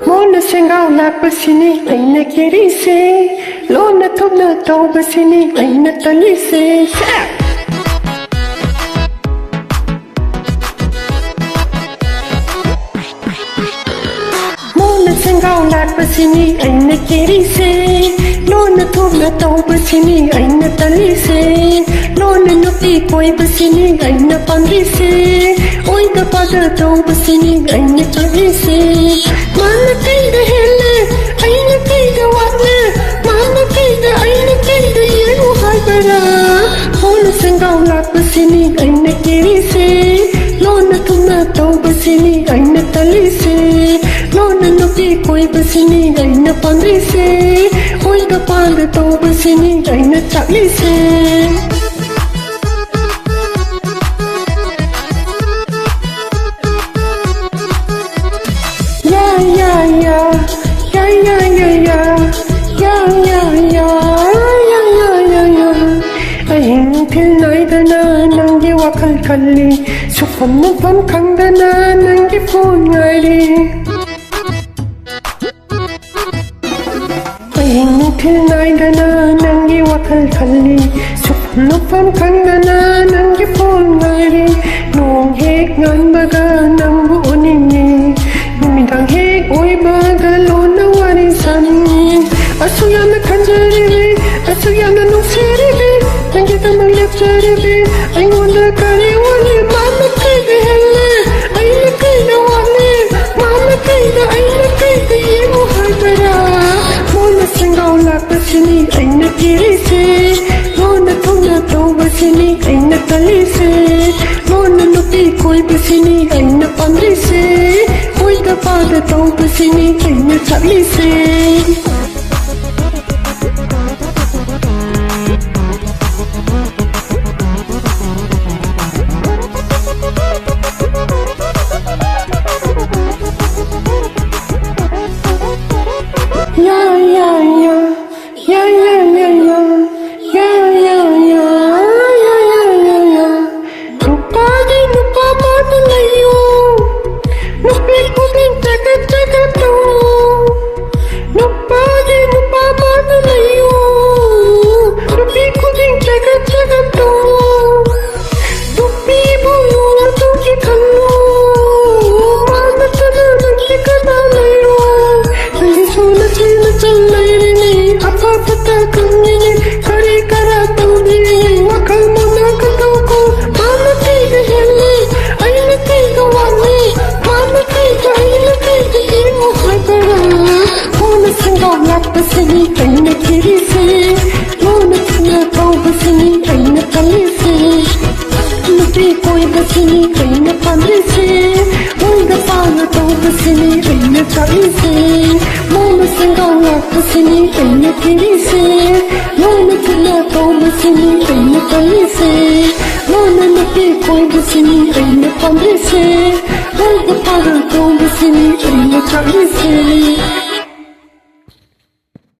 Mona sengal na pasini ay nakirise Lona top na to basini ay natalise Mona sengal na pasini ay nakirise Lona top na to basini ay natalise Lona nupi koi basini ay napandise Oi da pada to basini ay natalise Mana kayda hele, ayna kayda wadna Mana kayda, ayna kayda yenu haybara Mona sengaw lak basini, ayna kirise Lona tuna taw basini, ayna talise Lona nupi koi basini, ayna pandise Oy da pada taw basini, ayna talise Nangi wakal kalli Sufam nufam kangdana Nangi phone ngairi Aying til naidana Nangi wakal kalli Sufam nufam kangdana Nangi phone ngairi Nong hek ngan baga Nangbu oningi Numidang hek oi baga Lona warisan Asuyana kanjaribi Asuyana nusiribi Nangi tamang lepjaribi I wanna carry one, mama kayda hele, ayna kayda wale, mama kayda, ayna kayda yemu haybara. Mona sengaw lak basini, ayna kirise, Lona tuna taw basini, ayna talise, Lona nupi koi basini, ayna pandise, Oi da pada taw basini, ayna talise. Basini ayna kirise Lona tuna taw basini ayna talise Nupi koi basini ayna pandise Oi da pada taw basini ayna talise Mona sengaw lak basini ayna kirise Lona tuna taw basini ayna talise Lona nupi koi basini ayna pandise Oi da pada taw basini ayna talise